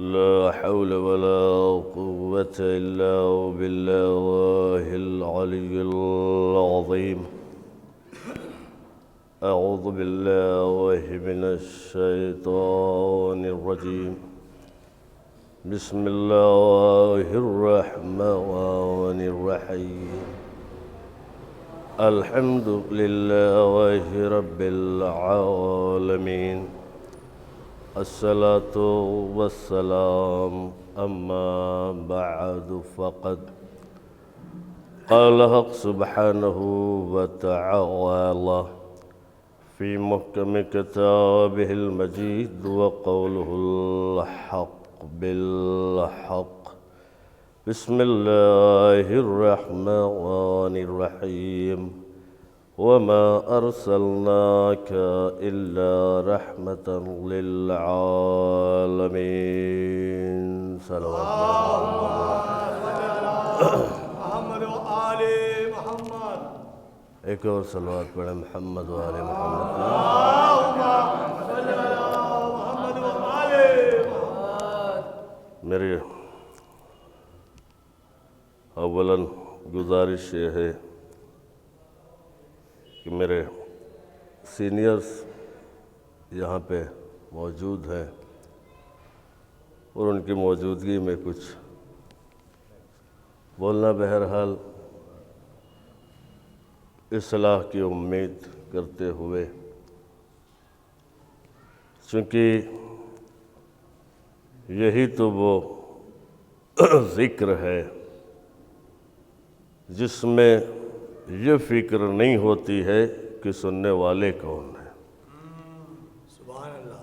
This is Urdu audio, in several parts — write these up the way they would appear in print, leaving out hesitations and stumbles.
لا حول ولا قوة إلا بالله العلي العظيم. أعوذ بالله من الشيطان الرجيم. بسم الله الرحمن الرحيم. الحمد لله رب العالمين. الصلاة والسلام أما بعد فقد قال حق سبحانه وتعالى في محكم كتابه المجيد وقوله الحق بالحق. بسم الله الرحمن الرحيم. وما أرسلناك إلا رحمة للعالمين. صلوات محمد و آل محمد. ایک اور صلوات پڑھیں محمد و آل محمد. محمد و آل محمد. میری اولاً گزارش یہ ہے کہ میرے سینئرز یہاں پہ موجود ہیں اور ان کی موجودگی میں کچھ بولنا بہرحال اصلاح کی امید کرتے ہوئے، چونکہ یہی تو وہ ذکر ہے جس میں یہ فکر نہیں ہوتی ہے کہ سننے والے کون ہیں. سبحان اللہ.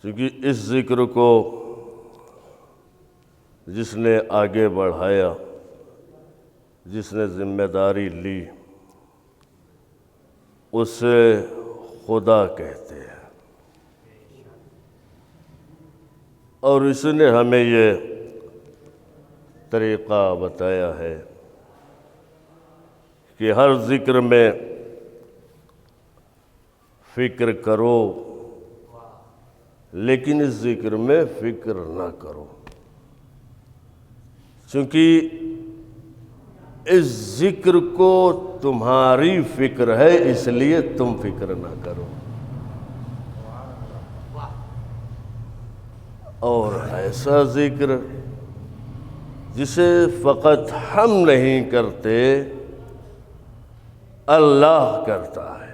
کیونکہ اس ذکر کو جس نے آگے بڑھایا، جس نے ذمہ داری لی، اسے خدا کہتے ہیں. اور اس نے ہمیں یہ طریقہ بتایا ہے کہ ہر ذکر میں فکر کرو، لیکن اس ذکر میں فکر نہ کرو، چونکہ اس ذکر کو تمہاری فکر ہے، اس لیے تم فکر نہ کرو. اور ایسا ذکر جسے فقط ہم نہیں کرتے، اللہ کرتا ہے.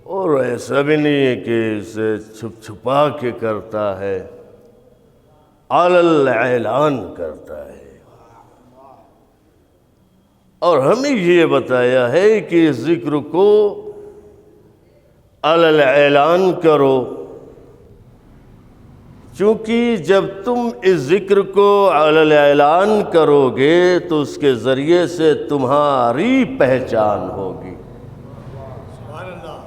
اور ایسا بھی نہیں ہے کہ اسے چھپ چھپا کے کرتا ہے، علی الاعلان کرتا ہے. اور ہمیں یہ بتایا ہے کہ اس ذکر کو علی الاعلان کرو، چونکہ جب تم اس ذکر کو علی الاعلان کرو گے تو اس کے ذریعے سے تمہاری پہچان ہوگی. سبحان اللہ.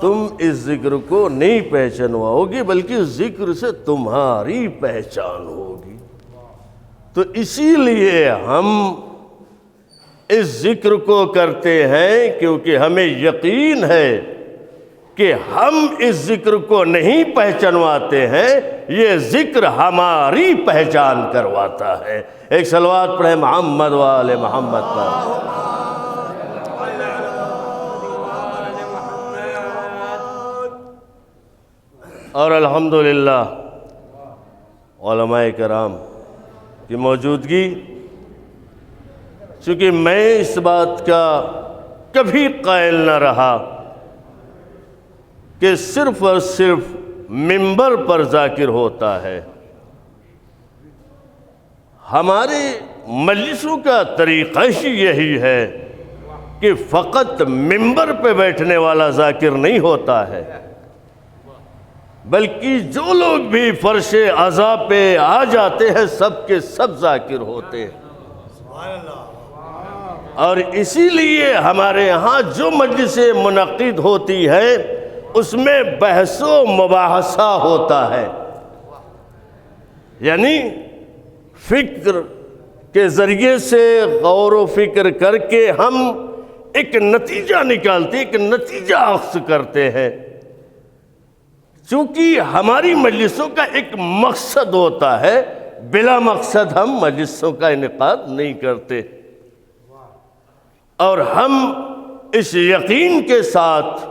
تم اس ذکر کو نہیں پہچانواؤ گے بلکہ اس ذکر سے تمہاری پہچان ہوگی. تو اسی لیے ہم اس ذکر کو کرتے ہیں، کیونکہ ہمیں یقین ہے کہ ہم اس ذکر کو نہیں پہچانواتے ہیں، یہ ذکر ہماری پہچان کرواتا ہے. ایک صلوات پڑھیں محمد و آل محمد پر. اور الحمدللہ علماء کرام کی موجودگی، چونکہ میں اس بات کا کبھی قائل نہ رہا کہ صرف اور صرف منبر پر ذاکر ہوتا ہے. ہمارے مجلسوں کا طریقہ ہی یہی ہے کہ فقط منبر پہ بیٹھنے والا ذاکر نہیں ہوتا ہے، بلکہ جو لوگ بھی فرش عزا پہ آ جاتے ہیں سب کے سب ذاکر ہوتے ہیں. سبحان اللہ. اور اسی لیے ہمارے ہاں جو مجلسیں منعقد ہوتی ہے اس میں بحث و مباحثہ ہوتا ہے، یعنی فکر کے ذریعے سے غور و فکر کر کے ہم ایک نتیجہ نکالتے، ایک نتیجہ اخذ کرتے ہیں. چونکہ ہماری مجلسوں کا ایک مقصد ہوتا ہے، بلا مقصد ہم مجلسوں کا انعقاد نہیں کرتے. اور ہم اس یقین کے ساتھ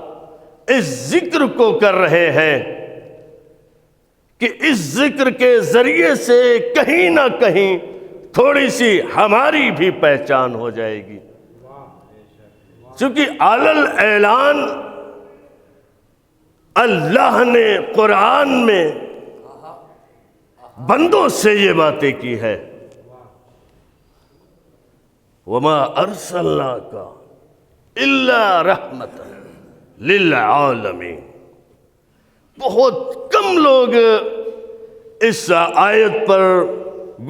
اس ذکر کو کر رہے ہیں کہ اس ذکر کے ذریعے سے کہیں نہ کہیں تھوڑی سی ہماری بھی پہچان ہو جائے گی. چونکہ علی الاعلان اللہ نے قرآن میں بندوں سے یہ باتیں کی ہے. وما ارسلناک الا رحمۃ للعالمین. بہت کم لوگ اس آیت پر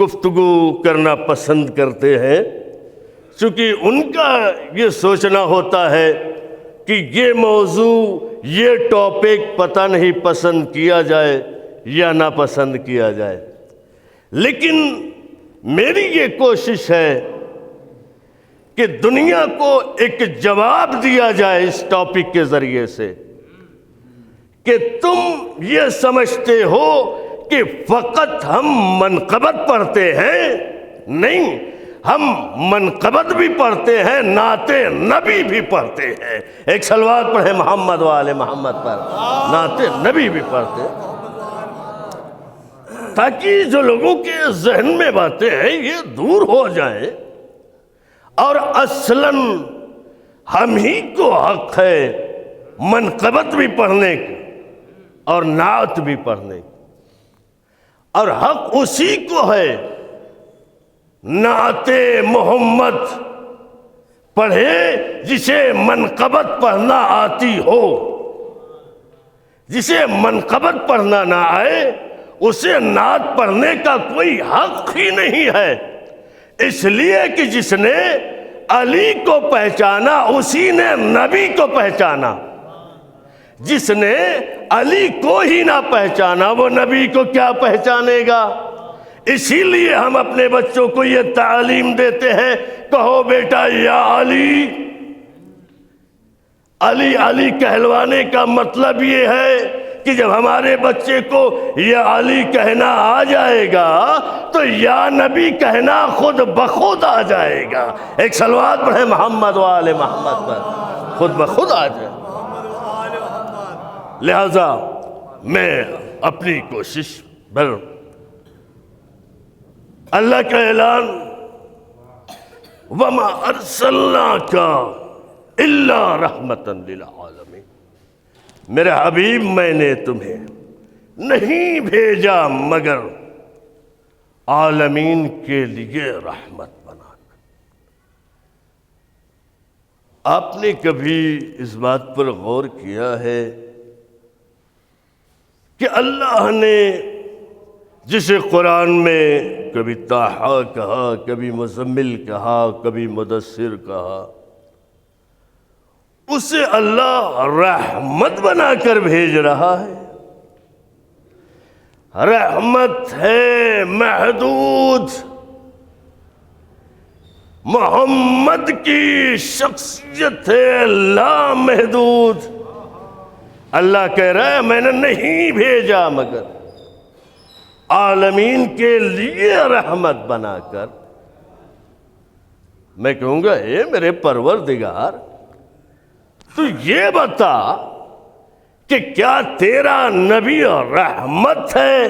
گفتگو کرنا پسند کرتے ہیں، چونکہ ان کا یہ سوچنا ہوتا ہے کہ یہ موضوع، یہ ٹاپک پتہ نہیں پسند کیا جائے یا ناپسند کیا جائے. لیکن میری یہ کوشش ہے کہ دنیا کو ایک جواب دیا جائے اس ٹاپک کے ذریعے سے کہ تم یہ سمجھتے ہو کہ فقط ہم منقبت پڑھتے ہیں. نہیں، ہم منقبت بھی پڑھتے ہیں، نعت نبی بھی پڑھتے ہیں. ایک صلوات پڑھیں محمد و آل محمد پر. نعت نبی بھی پڑھتے ہیں تاکہ جو لوگوں کے ذہن میں باتیں ہیں یہ دور ہو جائیں. اور اصلاً ہم ہی کو حق ہے منقبت بھی پڑھنے کی اور نعت بھی پڑھنے کی، اور حق اسی کو ہے نعت محمد پڑھے جسے منقبت پڑھنا آتی ہو. جسے منقبت پڑھنا نہ آئے اسے نعت پڑھنے کا کوئی حق ہی نہیں ہے. اس لیے کہ جس نے علی کو پہچانا اسی نے نبی کو پہچانا. جس نے علی کو ہی نہ پہچانا وہ نبی کو کیا پہچانے گا؟ اسی لیے ہم اپنے بچوں کو یہ تعلیم دیتے ہیں، کہو بیٹا یا علی. علی علی کہلوانے کا مطلب یہ ہے کہ جب ہمارے بچے کو یا علی کہنا آ جائے گا تو یا نبی کہنا خود بخود آ جائے گا. ایک صلوات پڑھیں محمد و آل محمد پر، خود بخود آ جائے. لہذا میں اپنی کوشش بھر اللہ کا اعلان وما ارسلناک الا رحمۃ للعالمین. میرے حبیب میں نے تمہیں نہیں بھیجا مگر عالمین کے لیے رحمت بنا کر. آپ نے کبھی اس بات پر غور کیا ہے کہ اللہ نے جسے قرآن میں کبھی طٰہٰ کہا، کبھی مزمل کہا، کبھی مدثر کہا، اسے اللہ رحمت بنا کر بھیج رہا ہے. رحمت ہے محدود. محمد کی شخصیت ہے لامحدود. اللہ کہہ رہا ہے میں نے نہیں بھیجا مگر عالمین کے لیے رحمت بنا کر. میں کہوں گا اے میرے پروردگار، تو یہ بتا کہ کیا تیرا نبی رحمت ہے؟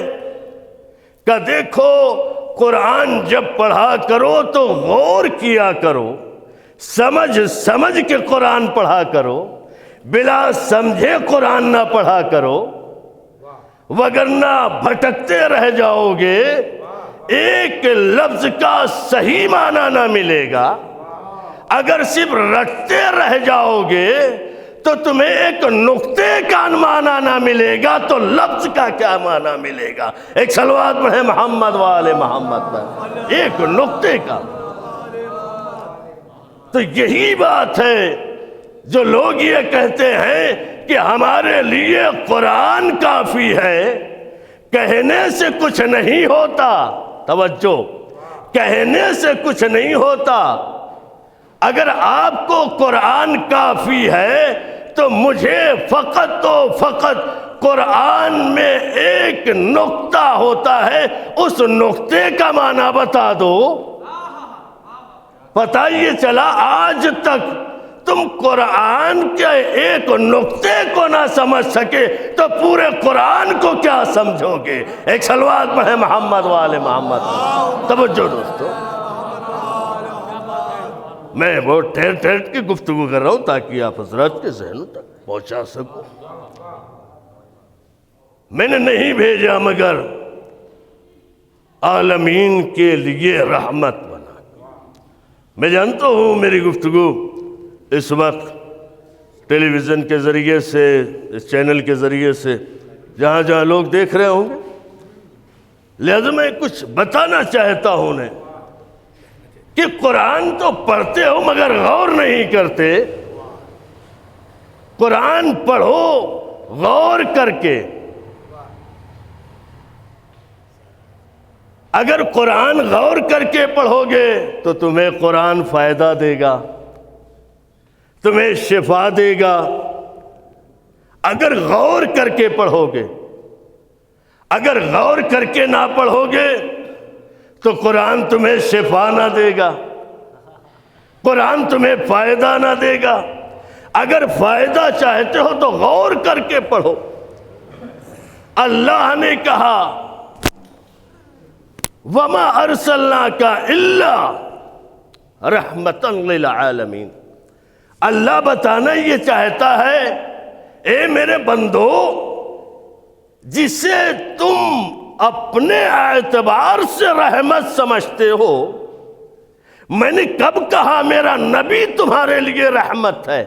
کہ دیکھو قرآن جب پڑھا کرو تو غور کیا کرو، سمجھ کے قرآن پڑھا کرو، بلا سمجھے قرآن نہ پڑھا کرو، وگرنہ بھٹکتے رہ جاؤ گے. ایک لفظ کا صحیح معنی نہ ملے گا. اگر صرف رٹتے رہ جاؤ گے تو تمہیں ایک نقطے کا معنی نہ ملے گا تو لفظ کا کیا معنی ملے گا؟ ایک صلوات پڑھیں محمد و آل محمد پر. ایک نقطے کا. تو یہی بات ہے جو لوگ یہ کہتے ہیں کہ ہمارے لیے قرآن کافی ہے، کہنے سے کچھ نہیں ہوتا. توجہ، کہنے سے کچھ نہیں ہوتا. اگر آپ کو قرآن کافی ہے تو مجھے فقط و فقط قرآن میں ایک نقطہ ہوتا ہے، اس نقطے کا معنی بتا دو۔ پتہ یہ چلا آج تک تم قرآن کے ایک نقطے کو نہ سمجھ سکے تو پورے قرآن کو کیا سمجھو گے؟ ایک صلوات پڑھیں محمد وآل محمد۔ توجہ دوستو، میں بہت ٹھہر کی گفتگو کر رہا ہوں تاکہ آپ حضرات کے ذہنوں تک پہنچا سکوں۔ میں نے نہیں بھیجا مگر عالمین کے لیے رحمت بنا۔ میں جانتا ہوں میری گفتگو اس وقت ٹیلی ویژن کے ذریعے سے، اس چینل کے ذریعے سے جہاں جہاں لوگ دیکھ رہے ہوں گے، لہذا میں کچھ بتانا چاہتا ہوں انہیں کہ قرآن تو پڑھتے ہو مگر غور نہیں کرتے۔ قرآن پڑھو غور کر کے۔ اگر قرآن غور کر کے پڑھو گے تو تمہیں قرآن فائدہ دے گا، تمہیں شفا دے گا۔ اگر غور کر کے پڑھو گے، اگر غور کر کے نہ پڑھو گے تو قرآن تمہیں شفا نہ دے گا، قرآن تمہیں فائدہ نہ دے گا۔ اگر فائدہ چاہتے ہو تو غور کر کے پڑھو۔ اللہ نے کہا وَمَا أَرْسَلْنَاكَ إِلَّا رَحْمَةً لِلْعَالَمِينَ۔ اللہ بتانا یہ چاہتا ہے، اے میرے بندو، جسے تم اپنے اعتبار سے رحمت سمجھتے ہو، میں نے کب کہا میرا نبی تمہارے لیے رحمت ہے؟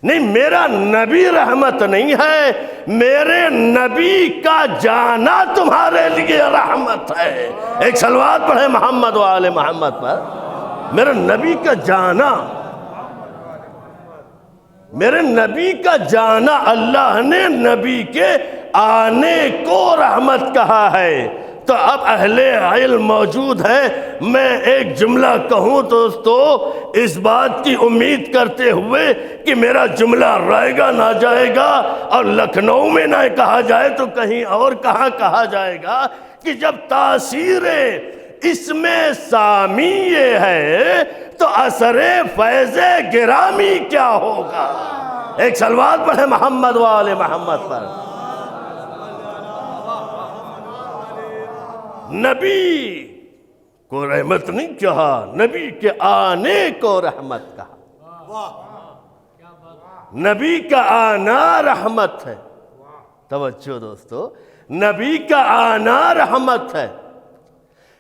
نہیں، میرا نبی رحمت نہیں ہے، میرے نبی کا جانا تمہارے لیے رحمت ہے۔ ایک صلوات پڑھیں محمد وآل محمد پر۔ میرے نبی کا جانا، میرے نبی کا جانا، اللہ نے نبی کے آنے کو رحمت کہا ہے۔ تو اب اہل علم موجود ہے، میں ایک جملہ کہوں دوستو، اس بات کی امید کرتے ہوئے کہ میرا جملہ رائے گا نہ جائے گا اور لکھنؤ میں نہ کہا جائے تو کہیں اور کہاں کہا جائے گا، کہ جب تاثیر اس میں سامی یہ ہے تو اثر فیض گرامی کیا ہوگا؟ ایک صلوات پڑھیں محمد وآل محمد پر۔ نبی کو رحمت نہیں کہا، نبی کے آنے کو رحمت کہا۔ نبی کا آنا رحمت ہے۔ توجہ دوستو، نبی کا آنا رحمت ہے۔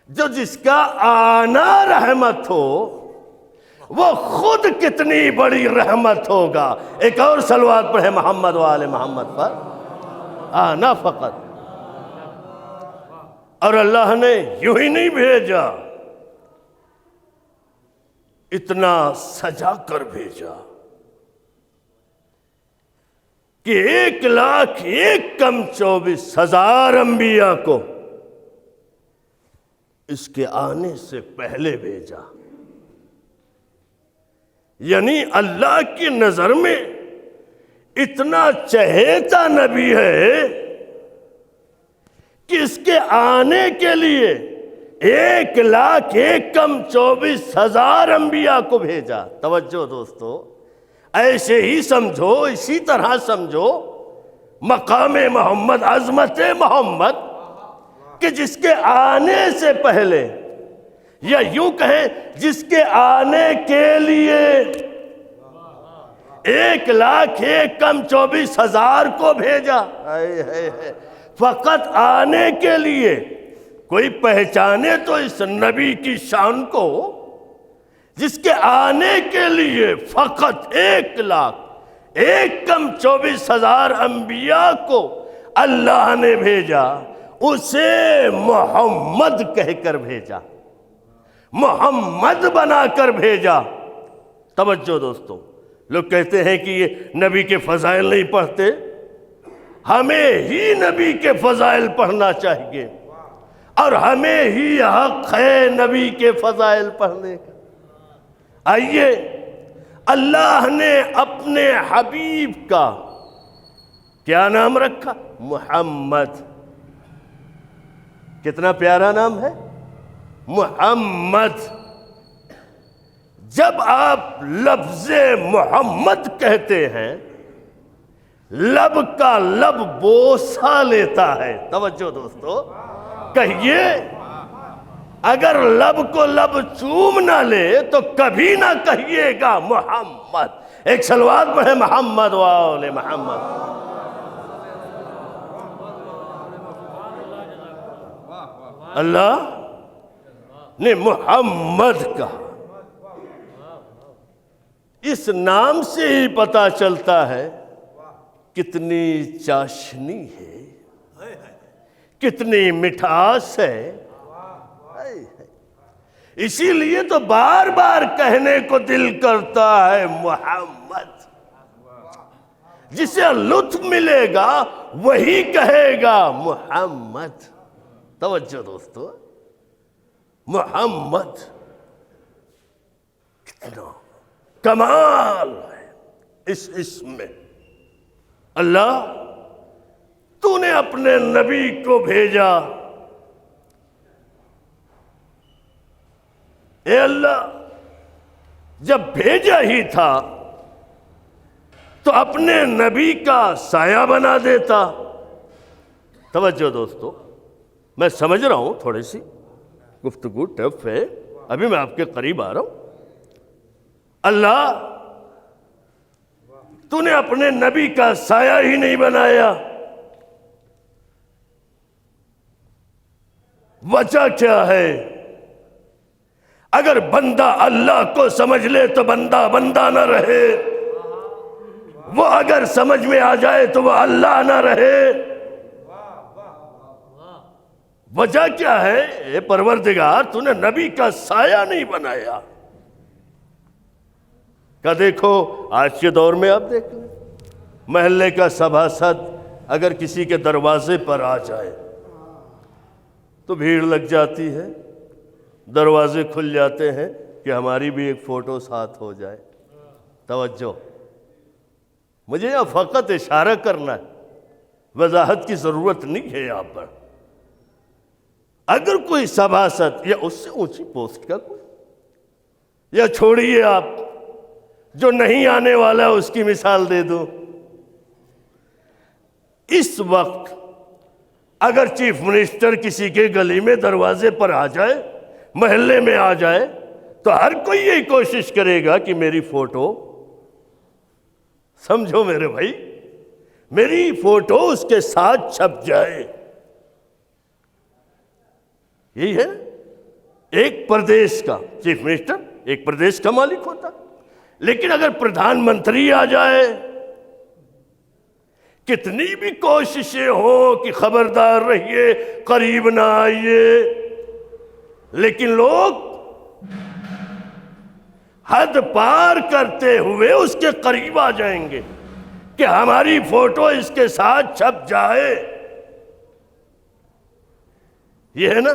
جو جس کا آنا رحمت ہو وہ خود کتنی بڑی رحمت ہوگا۔ ایک اور صلوات پڑھیں محمد وآل محمد پر۔ آنا فقط، اور اللہ نے یوں ہی نہیں بھیجا، اتنا سجا کر بھیجا کہ 1,01,24,000 انبیاء کو اس کے آنے سے پہلے بھیجا۔ یعنی اللہ کی نظر میں اتنا چہیتا نبی ہے کہ اس کے آنے کے لیے 1,01,24,000 انبیاء کو بھیجا۔ توجہ دوستو، ایسے ہی سمجھو، اسی طرح سمجھو مقام محمد، عظمت محمد، کہ جس کے آنے سے پہلے، یا یوں کہیں جس کے آنے کے لیے 1,01,24,000 کو بھیجا۔ فقط آنے کے لیے۔ کوئی پہچانے تو اس نبی کی شان کو جس کے آنے کے لیے فقط 1,01,24,000 انبیاء کو اللہ نے بھیجا، اسے محمد کہہ کر بھیجا، محمد بنا کر بھیجا۔ توجہ دوستو، لوگ کہتے ہیں کہ یہ نبی کے فضائل نہیں پڑھتے، ہمیں ہی نبی کے فضائل پڑھنا چاہیے، اور ہمیں ہی حق ہے نبی کے فضائل پڑھنے کا۔ آئیے اللہ نے اپنے حبیب کا کیا نام رکھا؟ محمد۔ کتنا پیارا نام ہے محمد۔ جب آپ لفظ محمد کہتے ہیں لب کا لب بوسہ لیتا ہے۔ توجہ دوستو، کہیے اگر لب کو لب چوم نہ لے تو کبھی نہ کہیے گا محمد۔ ایک صلوات پڑھے محمد وآل محمد۔ اللہ نے محمد کہا۔ اس نام سے ہی پتہ چلتا ہے کتنی چاشنی ہے، کتنی مٹھاس ہے۔ اسی لیے تو بار بار کہنے کو دل کرتا ہے محمد۔ جسے لطف ملے گا وہی کہے گا محمد۔ توجہ دوستو، محمد کتنا کمال ہے اس اسم میں۔ اللہ تو نے اپنے نبی کو بھیجا، اے اللہ جب بھیجا ہی تھا تو اپنے نبی کا سایہ بنا دیتا۔ توجہ دوستو، میں سمجھ رہا ہوں تھوڑی سی گفتگو ٹف ہے، ابھی میں آپ کے قریب آ رہا ہوں۔ اللہ تو نے اپنے نبی کا سایہ ہی نہیں بنایا، وجہ کیا ہے؟ اگر بندہ اللہ کو سمجھ لے تو بندہ بندہ نہ رہے، وہ اگر سمجھ میں آ جائے تو وہ اللہ نہ رہے۔ وجہ کیا ہے؟ اے پروردگار تو نے نبی کا سایہ نہیں بنایا۔ کہ دیکھو آج کے دور میں آپ دیکھ لیں، محلے کا سبھاسد اگر کسی کے دروازے پر آ جائے تو بھیڑ لگ جاتی ہے، دروازے کھل جاتے ہیں کہ ہماری بھی ایک فوٹو ساتھ ہو جائے۔ توجہ، مجھے یہاں فقط اشارہ کرنا ہے، وضاحت کی ضرورت نہیں ہے یہاں پر۔ اگر کوئی سبھاسد یا اس سے اونچی پوسٹ کا کوئی، یا چھوڑیے آپ جو نہیں آنے والا اس کی مثال دے دو، اس وقت اگر چیف منسٹر کسی کے گلی میں دروازے پر آ جائے، محلے میں آ جائے، تو ہر کوئی یہی کوشش کرے گا کہ میری فوٹو، سمجھو میرے بھائی، میری فوٹو اس کے ساتھ چھپ جائے۔ یہی ہے ایک پردیش کا چیف منسٹر، ایک پردیش کا مالک ہوتا، لیکن اگر پردھان منتری آ جائے، کتنی بھی کوششیں ہوں کہ خبردار رہیے، قریب نہ آئیے، لیکن لوگ حد پار کرتے ہوئے اس کے قریب آ جائیں گے کہ ہماری فوٹو اس کے ساتھ چھپ جائے۔ یہ ہے نا؟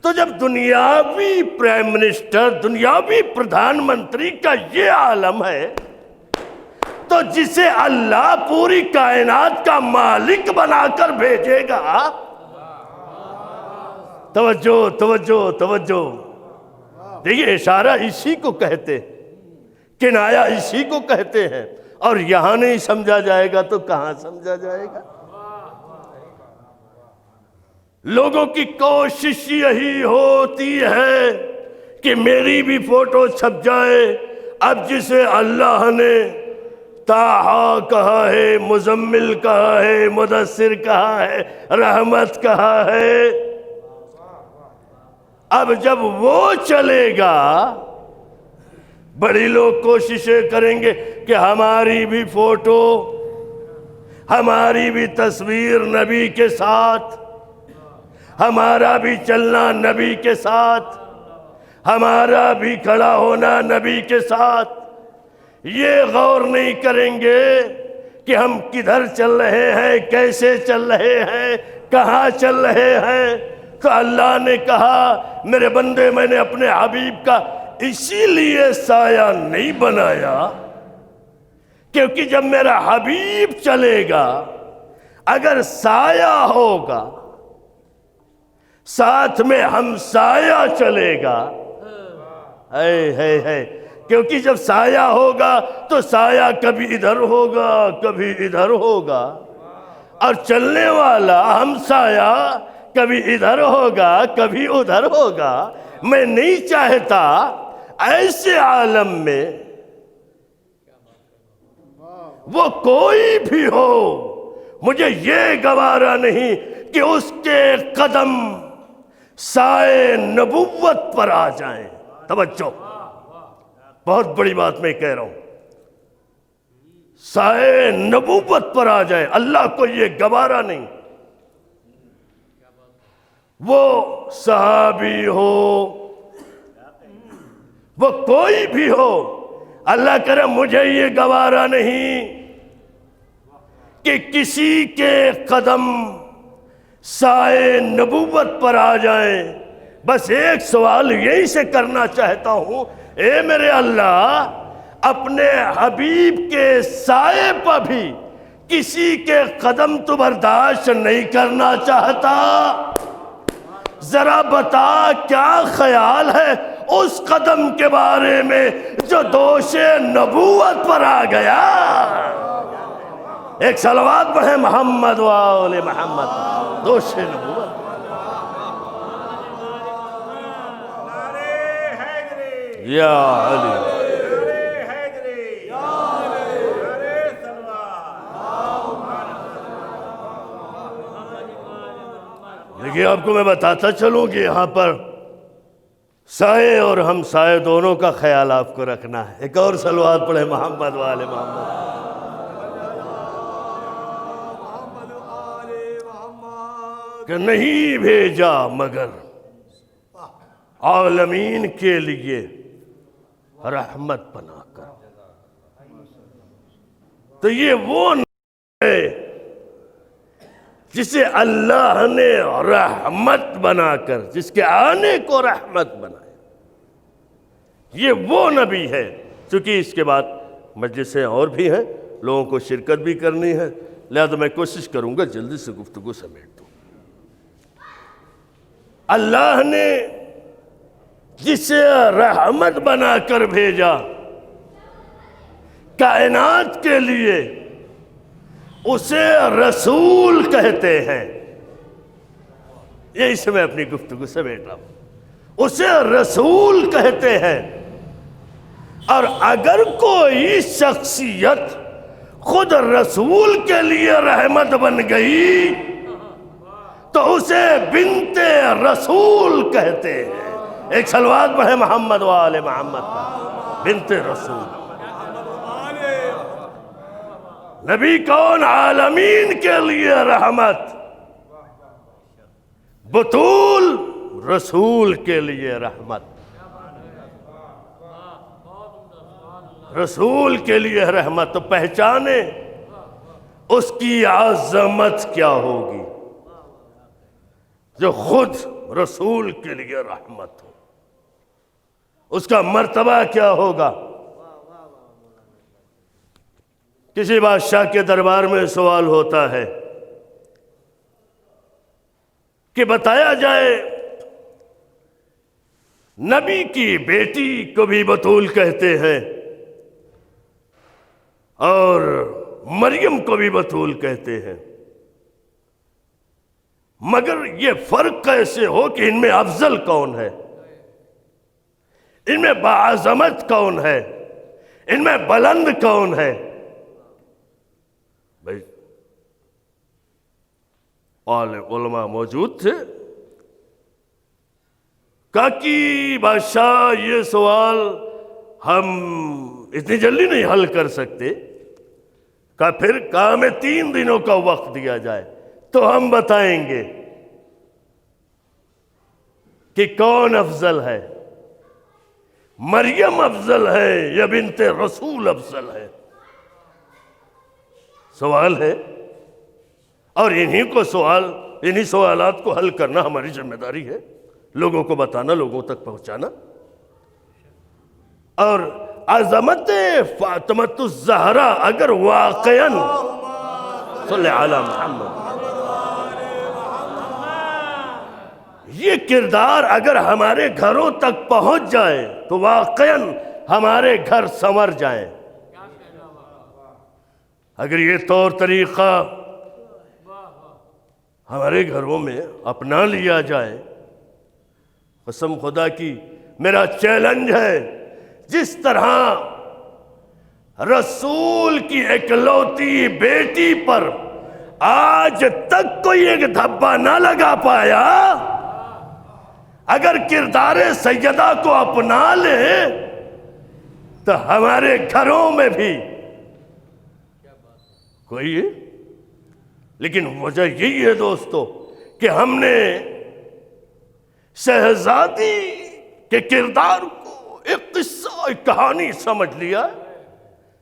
تو جب دنیاوی پرائم منسٹر، دنیاوی پردھان منتری کا یہ عالم ہے، تو جسے اللہ پوری کائنات کا مالک بنا کر بھیجے گا، توجہ توجہ توجہ، دیکھیے اشارہ اسی کو کہتے ہیں، کنایا اسی کو کہتے ہیں، اور یہاں نہیں سمجھا جائے گا تو کہاں سمجھا جائے گا؟ لوگوں کی کوشش یہی ہوتی ہے کہ میری بھی فوٹو چھپ جائے۔ اب جسے اللہ نے طٰہٰ کہا ہے، مزمل کہا ہے، مدثر کہا ہے، رحمت کہا ہے، اب جب وہ چلے گا، بڑی لوگ کوششیں کریں گے کہ ہماری بھی فوٹو، ہماری بھی تصویر نبی کے ساتھ، ہمارا بھی چلنا نبی کے ساتھ، ہمارا بھی کھڑا ہونا نبی کے ساتھ۔ یہ غور نہیں کریں گے کہ ہم کدھر چل رہے ہیں، کیسے چل رہے ہیں، کہاں چل رہے ہیں۔ تو اللہ نے کہا میرے بندے، میں نے اپنے حبیب کا اسی لیے سایہ نہیں بنایا کیونکہ جب میرا حبیب چلے گا اگر سایہ ہوگا ساتھ میں ہمسایہ چلے گا، ہے کیونکہ جب سایہ ہوگا تو سایہ کبھی ادھر ہوگا کبھی ادھر ہوگا، اور چلنے والا ہمسایہ کبھی ادھر ہوگا کبھی ادھر ہوگا۔ میں نہیں چاہتا ایسے عالم میں وہ کوئی بھی ہو، مجھے یہ گوارا نہیں کہ اس کے قدم سائے نبوت پر آ جائیں۔ توجہ، بہت بڑی بات میں کہہ رہا ہوں، سائے نبوت پر آ جائے، اللہ کو یہ گوارا نہیں۔ وہ صحابی ہو، وہ کوئی بھی ہو، اللہ کرے مجھے یہ گوارا نہیں کہ کسی کے قدم سائے نبوت پر آ جائیں۔ بس ایک سوال یہی سے کرنا چاہتا ہوں، اے میرے اللہ، اپنے حبیب کے سائے پر بھی کسی کے قدم تو برداشت نہیں کرنا چاہتا، ذرا بتا کیا خیال ہے اس قدم کے بارے میں جو دوش نبوت پر آ گیا؟ ایک صلوات پڑھیں محمد و آل محمد، دوش نبوت۔ یا علی، دیکھیے آپ کو میں بتاتا چلوں کہ یہاں پر سائے اور ہم سائے دونوں کا خیال آپ کو رکھنا ہے۔ ایک اور صلوات پڑھیں محمد و آل محمد۔ کہ نہیں بھیجا مگر عالمین کے لیے رحمت بنا کر۔ تو یہ وہ ہے جسے اللہ نے رحمت بنا کر، جس کے آنے کو رحمت بنایا، یہ وہ نبی ہے۔ چونکہ اس کے بعد مجلسیں اور بھی ہیں، لوگوں کو شرکت بھی کرنی ہے، لہذا میں کوشش کروں گا جلدی سے گفتگو سمیٹ دوں۔ اللہ نے جسے رحمت بنا کر بھیجا کائنات کے لیے، اسے رسول کہتے ہیں۔ یہی سے میں اپنی گفتگو سے بیٹھا ہوں، اسے رسول کہتے ہیں۔ اور اگر کوئی شخصیت خود رسول کے لیے رحمت بن گئی تو اسے بنت رسول کہتے ہیں۔ ایک صلوات پڑھیں محمد و آل محمد، بنت رسول۔ نبی کون؟ عالمین کے لیے رحمت، بطول رسول کے لیے رحمت، رسول کے لیے رحمت۔ تو پہچانے اس کی عظمت کیا ہوگی جو خود رسول کے لیے رحمت ہو، اس کا مرتبہ کیا ہوگا۔ کسی بادشاہ کے دربار میں سوال ہوتا ہے کہ بتایا جائے نبی کی بیٹی کو بھی بطول کہتے ہیں اور مریم کو بھی بطول کہتے ہیں، مگر یہ فرق کیسے ہو کہ ان میں افضل کون ہے، ان میں باعظمت کون ہے، ان میں بلند کون ہے؟ بھائی علماء موجود تھے، کہا کہ بادشاہ یہ سوال ہم اتنی جلدی نہیں حل کر سکتے، کہا پھر کہا ہمیں 3 دنوں کا وقت دیا جائے تو ہم بتائیں گے کہ کون افضل ہے، مریم افضل ہے یا بنت رسول افضل ہے۔ سوال ہے، اور انہی سوالات کو حل کرنا ہماری ذمہ داری ہے، لوگوں کو بتانا، لوگوں تک پہنچانا۔ اور عظمت فاطمۃ الزہرا اگر واقعاً صلی علی محمد یہ کردار اگر ہمارے گھروں تک پہنچ جائے تو واقعاً ہمارے گھر سنور جائیں. اگر یہ طور طریقہ ہمارے گھروں میں اپنا لیا جائے، قسم خدا کی میرا چیلنج ہے، جس طرح رسول کی اکلوتی بیٹی پر آج تک کوئی ایک دھبا نہ لگا پایا، اگر کردار سیدہ کو اپنا لے تو ہمارے گھروں میں بھی کوئی ہے. لیکن وجہ یہی ہے دوستو کہ ہم نے شہزادی کے کردار کو ایک قصہ، ایک کہانی سمجھ لیا،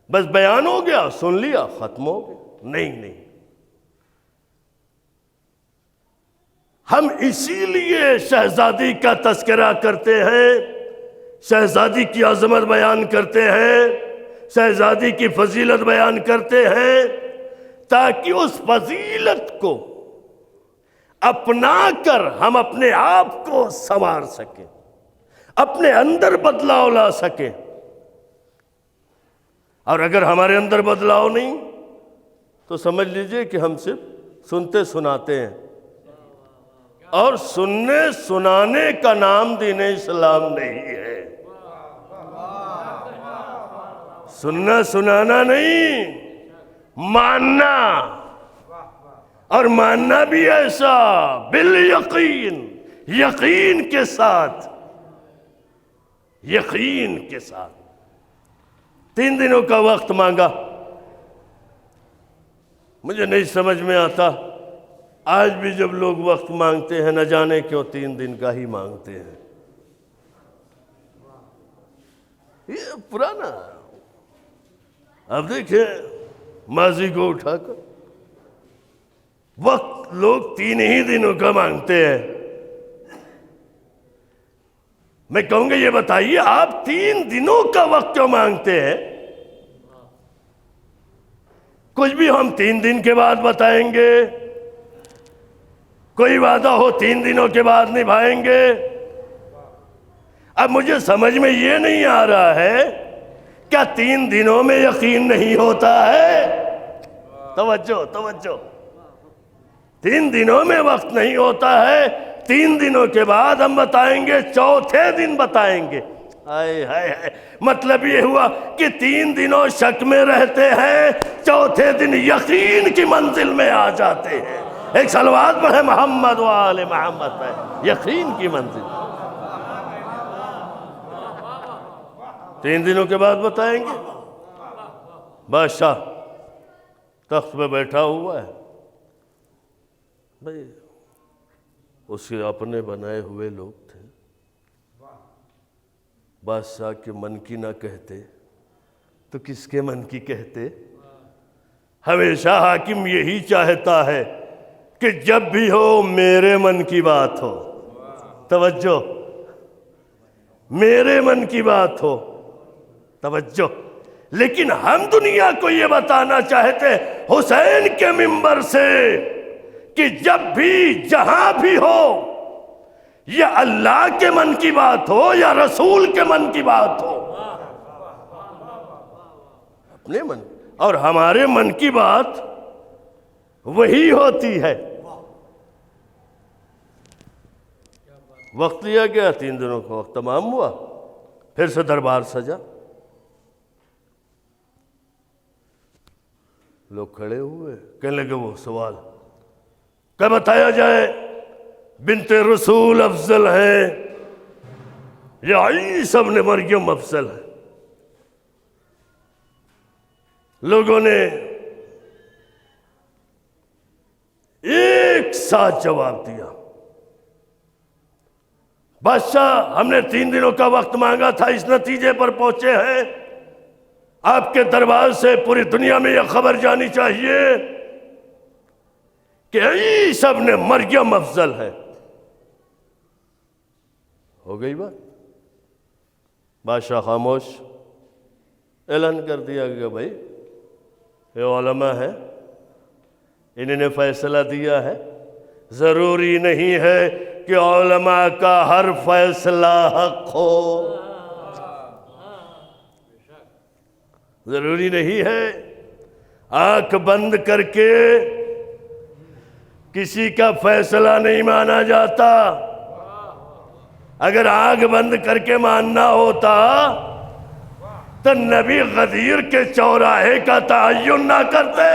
بس بیان ہو گیا، سن لیا، ختم ہو گیا. نہیں، ہم اسی لیے شہزادی کا تذکرہ کرتے ہیں، شہزادی کی عظمت بیان کرتے ہیں، شہزادی کی فضیلت بیان کرتے ہیں، تاکہ اس فضیلت کو اپنا کر ہم اپنے آپ کو سنوار سکیں، اپنے اندر بدلاؤ لا سکیں. اور اگر ہمارے اندر بدلاؤ نہیں تو سمجھ لیجئے کہ ہم صرف سنتے سناتے ہیں، اور سننے سنانے کا نام دین اسلام نہیں ہے. سننا سنانا نہیں، ماننا، اور ماننا بھی ایسا بالیقین، یقین کے ساتھ، یقین کے ساتھ. 3 دنوں کا وقت مانگا، مجھے نہیں سمجھ میں آتا آج بھی جب لوگ وقت مانگتے ہیں نہ جانے کیوں 3 دن کا ہی مانگتے ہیں. یہ پرانا، اب دیکھیں ماضی کو اٹھا کر وقت لوگ 3 ہی دنوں کا مانگتے ہیں. میں کہوں گا یہ بتائیے آپ 3 دنوں کا وقت کیوں مانگتے ہیں؟ کچھ بھی ہم 3 دن کے بعد بتائیں گے، کوئی وعدہ ہو 3 دنوں کے بعد نبھائیں گے. اب مجھے سمجھ میں یہ نہیں آ رہا ہے، کیا 3 دنوں میں یقین نہیں ہوتا ہے؟ توجہ 3 دنوں میں وقت نہیں ہوتا ہے، 3 دنوں کے بعد ہم بتائیں گے، چوتھے دن بتائیں گے. مطلب یہ ہوا کہ 3 دنوں شک میں رہتے ہیں، چوتھے دن یقین کی منزل میں آ جاتے ہیں. ایک صلوات پڑھے محمد و آل محمد پہ. یقین کی منزل 3 دنوں کے بعد بتائیں گے. بادشاہ تخت پہ بیٹھا ہوا ہے، بھئی اس کے اپنے بنائے ہوئے لوگ تھے، بادشاہ کے من کی نہ کہتے تو کس کے من کی کہتے؟ ہمیشہ حاکم یہی چاہتا ہے کہ جب بھی ہو میرے من کی بات ہو. توجہ، میرے من کی بات ہو. توجہ. لیکن ہم دنیا کو یہ بتانا چاہتے حسین کے منبر سے کہ جب بھی جہاں بھی ہو، یا اللہ کے من کی بات ہو یا رسول کے من کی بات ہو، اپنے من اور ہمارے من کی بات وہی ہوتی ہے. وقت لیا گیا، 3 دنوں کا وقت تمام ہوا، پھر سے دربار سجا. لوگ کھڑے ہوئے، کہنے لگے وہ سوال کہ بتایا جائے بنت رسول افضل ہے یا عیسی ابن مریم افضل ہے؟ لوگوں نے ایک ساتھ جواب دیا. بادشاہ ہم نے 3 دنوں کا وقت مانگا تھا، اس نتیجے پر پہنچے ہیں. آپ کے دربار سے پوری دنیا میں یہ خبر جانی چاہیے کہ عیسی ابن مریم افضل ہے. ہو گئی بات؟ بادشاہ خاموش، اعلان کر دیا کہ بھائی یہ علماء ہیں، انہوں نے فیصلہ دیا ہے، ضروری نہیں ہے کہ علماء کا ہر فیصلہ حق ہو، ضروری نہیں ہے۔ آنکھ بند کر کے کسی کا فیصلہ نہیں مانا جاتا۔ اگر آنکھ بند کر کے ماننا ہوتا تو نبی غدیر کے چوراہے کا تعین نہ کرتے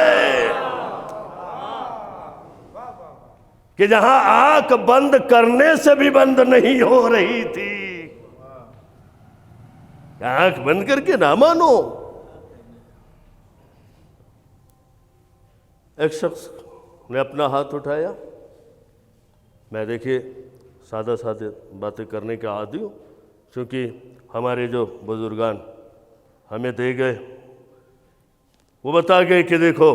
کہ جہاں آنکھ بند کرنے سے بھی بند نہیں ہو رہی تھی، آنکھ بند کر کے نہ مانو۔ ایک شخص نے اپنا ہاتھ اٹھایا، میں دیکھیے سادہ سادہ باتیں کرنے کا عادی ہوں، چونکہ ہمارے جو بزرگان ہمیں دے گئے وہ بتا گئے کہ دیکھو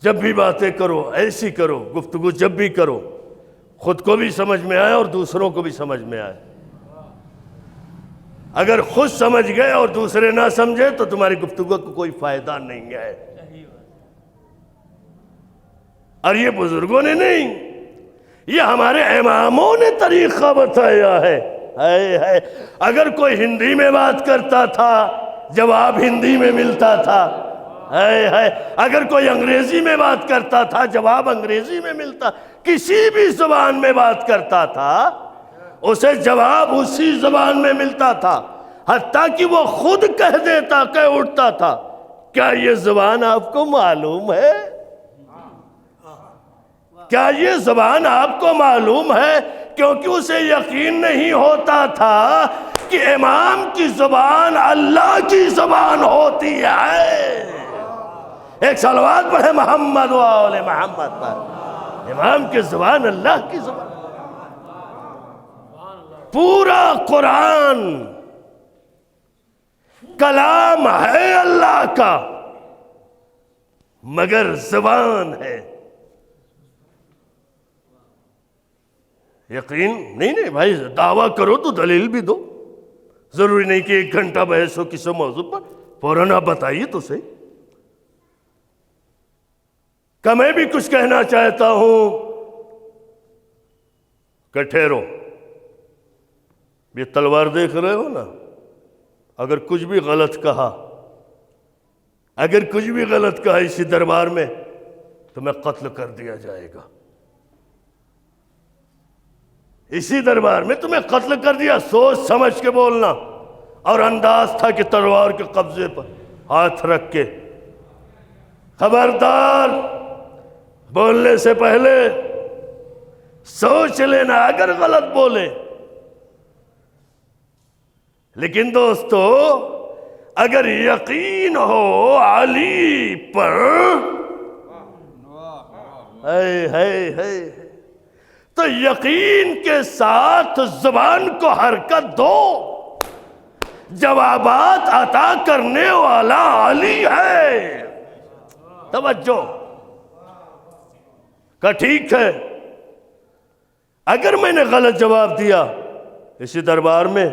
جب بھی باتیں کرو ایسی کرو، گفتگو جب بھی کرو خود کو بھی سمجھ میں آئے اور دوسروں کو بھی سمجھ میں آئے۔ اگر خود سمجھ گئے اور دوسرے نہ سمجھے تو تمہاری گفتگو کو کوئی فائدہ نہیں ہے۔ اور یہ بزرگوں نے نہیں، یہ ہمارے اماموں نے طریقہ بتایا ہے۔ اگر کوئی ہندی میں بات کرتا تھا جواب ہندی میں ملتا تھا، اگر کوئی انگریزی میں بات کرتا تھا جواب انگریزی میں ملتا، کسی بھی زبان میں بات کرتا تھا اسے جواب اسی زبان میں ملتا تھا، حتیٰ کہ وہ خود کہہ اٹھتا تھا کیا یہ زبان آپ کو معلوم ہے؟ کیا یہ زبان آپ کو معلوم ہے؟ کیونکہ اسے یقین نہیں ہوتا تھا کہ امام کی زبان اللہ کی زبان ہوتی ہے۔ ایک صلوات پڑھے محمد و آل محمد پر۔ امام کی زبان اللہ کی زبان، پورا قرآن کلام ہے اللہ کا مگر زبان ہے۔ یقین نہیں بھائی، دعویٰ کرو تو دلیل بھی دو، ضروری نہیں کہ 1 گھنٹہ بحث ہو کسی موضوع پر، فوراً آپ بتائیے تو صحیح کہ میں بھی کچھ کہنا چاہتا ہوں کہ ٹھہرو، یہ تلوار دیکھ رہے ہو نا، اگر کچھ بھی غلط کہا اسی دربار میں تو میں قتل کر دیا جائے گا، اسی دربار میں تمہیں قتل کر دیا۔ سوچ سمجھ کے بولنا، اور انداز تھا کہ تلوار کے قبضے پر ہاتھ رکھ کے خبردار، بولنے سے پہلے سوچ لینا اگر غلط بولے۔ لیکن دوستو اگر یقین ہو علی پر تو یقین کے ساتھ زبان کو حرکت دو، جوابات عطا کرنے والا علی ہے۔ توجہ کہ ٹھیک ہے اگر میں نے غلط جواب دیا اسی دربار میں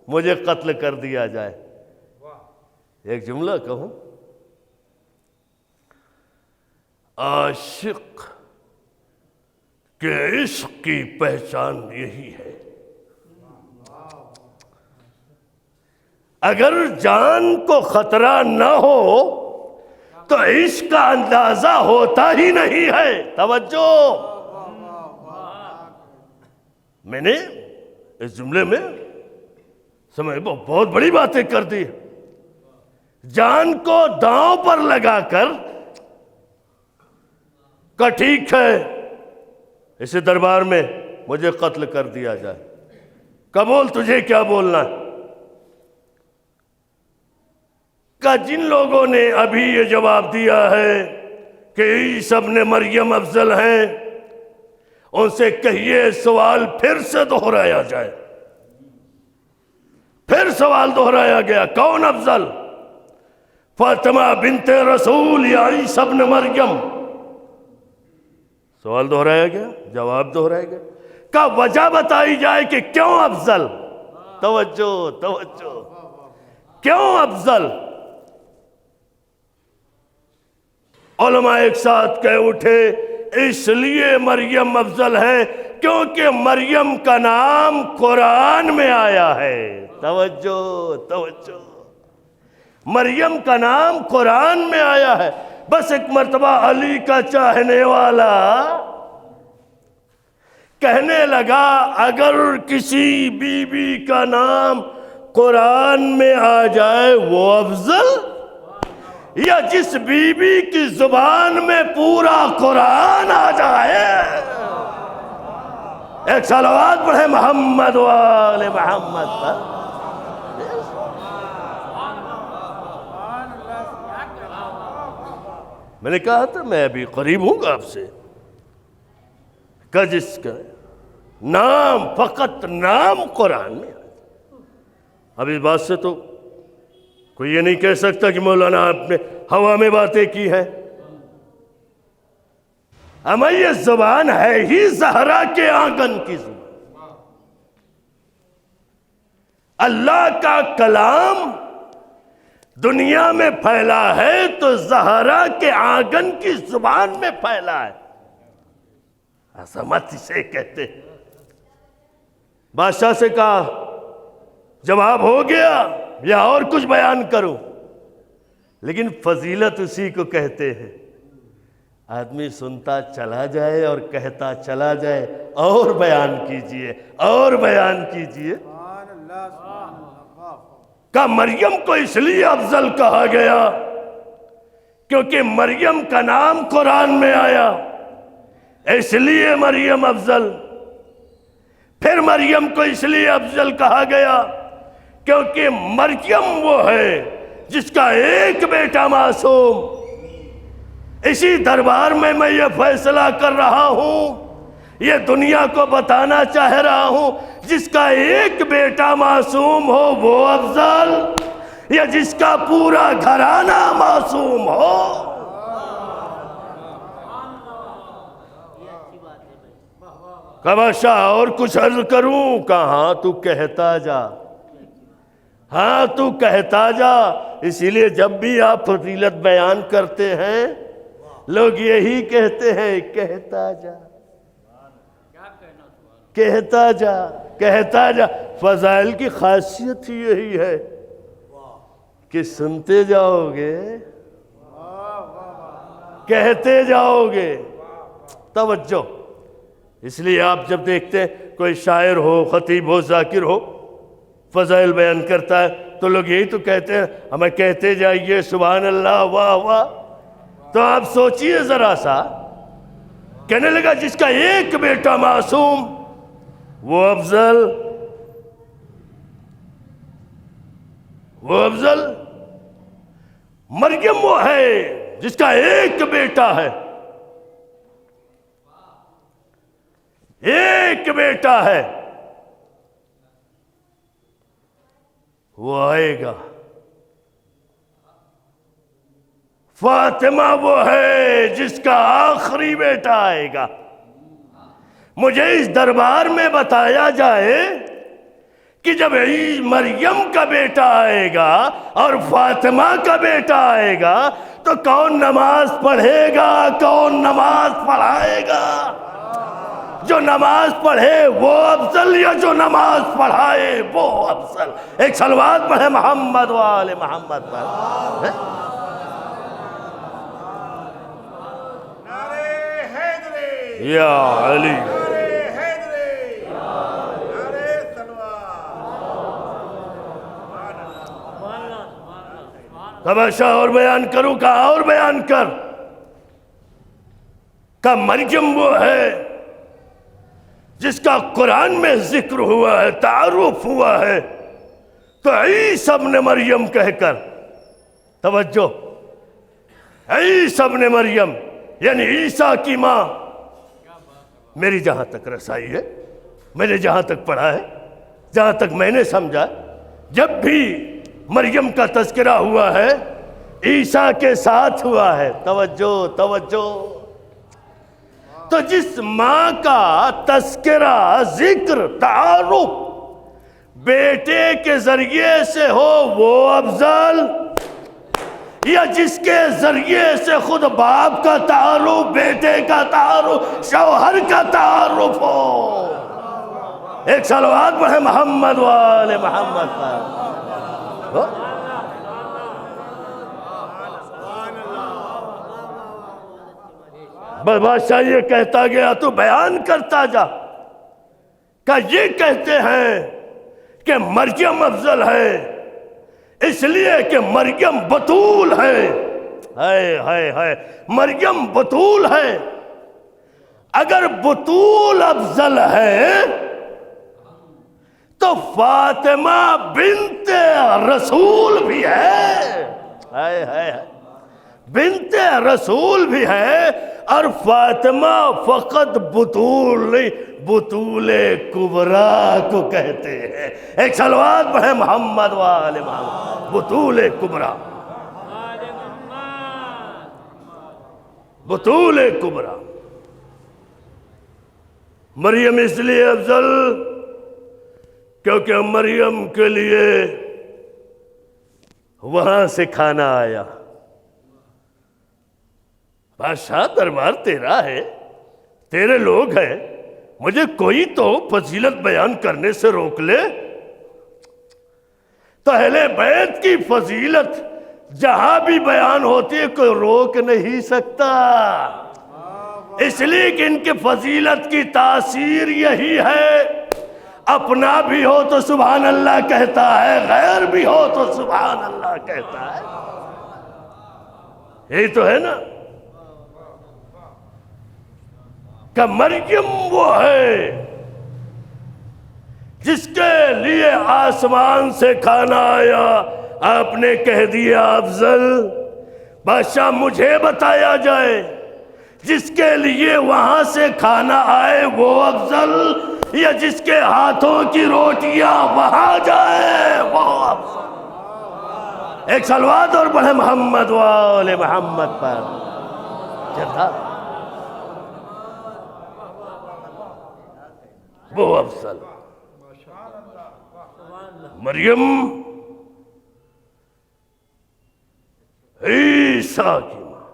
مجھے قتل کر دیا جائے۔ ایک جملہ کہوں، عاشق کہ عشق کی پہچان یہی ہے، اگر جان کو خطرہ نہ ہو تو عشق کا اندازہ ہوتا ہی نہیں ہے۔ توجہ، میں نے اس جملے میں بہت بڑی باتیں کر دی، جان کو داؤں پر لگا کر کہ ٹھیک ہے اسی دربار میں مجھے قتل کر دیا جائے، قبول، تجھے کیا بولنا ہے؟ کہ جن لوگوں نے ابھی یہ جواب دیا ہے کہ عیسیٰ ابن مریم افضل ہیں، ان سے کہیے سوال پھر سے دہرایا جائے۔ پھر سوال دہرایا گیا، کون افضل، فاطمہ بنت رسول یا عیسیٰ ابن مریم؟ سوال دہرایا گیا، جواب دہرایا گیا، کا وجہ بتائی جائے کہ کیوں افضل. توجہ کیوں افضل؟ علماء ایک ساتھ کہہ اٹھے اس لیے مریم افضل ہے کیونکہ مریم کا نام قرآن میں آیا ہے. توجہ مریم کا نام قرآن میں آیا ہے. بس ایک مرتبہ علی کا چاہنے والا کہنے لگا اگر کسی بی بی کا نام قرآن میں آ جائے وہ افضل، یا جس بی بی کی زبان میں پورا قرآن آ جائے؟ ایک صلوات پڑھے محمد وآل محمد پر. میں نے کہا تھا میں ابھی قریب ہوں گا آپ سے کہ جس کا نام فقط نام قرآن میں. اب اس بات سے تو کوئی یہ نہیں کہہ سکتا کہ مولانا آپ نے ہوا میں باتیں کی ہیں. اما یہ زبان ہے ہی زہرا کے آنگن کی زبان. اللہ کا کلام دنیا میں پھیلا ہے تو زہرا کے آنگن کی زبان میں پھیلا ہے. عظمت اسے کہتے ہیں. بادشاہ سے کہا جواب ہو گیا یا اور کچھ بیان کروں؟ لیکن فضیلت اسی کو کہتے ہیں آدمی سنتا چلا جائے اور کہتا چلا جائے اور بیان کیجئے اور بیان کیجئے. کہ مریم کو اس لیے افضل کہا گیا کیونکہ مریم کا نام قرآن میں آیا، اس لیے مریم افضل. پھر مریم کو اس لیے افضل کہا گیا کیونکہ مریم وہ ہے جس کا ایک بیٹا معصوم. اسی دربار میں یہ فیصلہ کر رہا ہوں، یہ دنیا کو بتانا چاہ رہا ہوں جس کا ایک بیٹا معصوم ہو وہ افضل، یا جس کا پورا گھرانہ معصوم ہو. بادشاہ اور کچھ عرض کروں؟ کہاں تو کہتا جا، ہاں تو کہتا جا. اسی لیے جب بھی آپ فضیلت بیان کرتے ہیں لوگ یہی کہتے ہیں کہتا جا کہتا جا کہتا جا. فضائل کی خاصیت ہی یہی ہے کہ سنتے جاؤ گے کہتے جاؤ گے. توجہ. اس لیے آپ جب دیکھتے ہیں کوئی شاعر ہو، خطیب ہو، ذاکر ہو، فضائل بیان کرتا ہے تو لوگ یہی تو کہتے ہیں ہمیں کہتے جائیے سبحان اللہ واہ واہ. تو آپ سوچئے ذرا سا، کہنے لگا جس کا ایک بیٹا معصوم وہ افضل، وہ افضل. مریم وہ ہے جس کا ایک بیٹا ہے، ایک بیٹا ہے، وہ آئے گا. فاطمہ وہ ہے جس کا آخری بیٹا آئے گا. مجھے اس دربار میں بتایا جائے کہ جب مریم کا بیٹا آئے گا اور فاطمہ کا بیٹا آئے گا تو کون نماز پڑھے گا، کون نماز پڑھائے گا؟ جو نماز پڑھے وہ افضل یا جو نماز پڑھائے وہ افضل؟ ایک صلوات پڑھے محمد وآل محمد پر. یا علی تماشا. اور بیان کروں؟ کہا اور بیان کر. کہ مریم وہ ہے جس کا قرآن میں ذکر ہوا ہے، تعارف ہوا ہے. تو عیسیٰ ابن مریم کہہ کر، توجہ، عیسیٰ ابن مریم یعنی عیسیٰ کی ماں. میری جہاں تک رسائی ہے، میں نے جہاں تک پڑھا ہے، جہاں تک میں نے سمجھا، جب بھی مریم کا تذکرہ ہوا ہے عیسیٰ کے ساتھ ہوا ہے. توجہ توجہ. تو جس ماں کا تذکرہ، ذکر، تعارف بیٹے کے ذریعے سے ہو وہ افضل، یا جس کے ذریعے سے خود باپ کا تعارف، بیٹے کا تعارف، شوہر کا تعارف ہو؟ ایک صلوات پڑھیں محمد وآل محمد پر۔ بس بادشاہ یہ کہتا گیا تو بیان کرتا جا کہ یہ کہتے ہیں کہ مریم افضل ہے اس لیے کہ مریم بتول ہے۔ ہائے ہائے ہائے، مریم بتول ہے۔ اگر بتول افضل ہے تو فاطمہ بنت رسول بھی ہے۔ ہائے ہائے، بنت رسول بھی ہے، اور فاطمہ فقط بطول نہیں، بطول کبریٰ کو کہتے ہیں۔ ایک صلوات پڑھیں محمد وآل محمد۔ بطول کبریٰ، بطول کبریٰ۔ مریم اس لیے افضل کیونکہ مریم کے لیے وہاں سے کھانا آیا۔ بادشاہ دربار تیرا ہے، تیرے لوگ ہیں، مجھے کوئی تو فضیلت بیان کرنے سے روک لے۔ تو اہل بیت کی فضیلت جہاں بھی بیان ہوتی ہے کوئی روک نہیں سکتا، اس لیے کہ ان کے فضیلت کی تاثیر یہی ہے، اپنا بھی ہو تو سبحان اللہ کہتا ہے، غیر بھی ہو تو سبحان اللہ کہتا ہے۔ یہی تو ہے نا کہ مریم وہ ہے جس کے لیے آسمان سے کھانا آیا، آپ نے کہہ دیا افضل۔ بادشاہ مجھے بتایا جائے جس کے لیے وہاں سے کھانا آئے وہ افضل، یا جس کے ہاتھوں کی روٹیاں وہاں جائے وہ افضل؟ ایک صلوات اور پڑھیں محمد وآل محمد پر۔ جدا وہ افضل۔ مریم عیسیٰ کی ماں،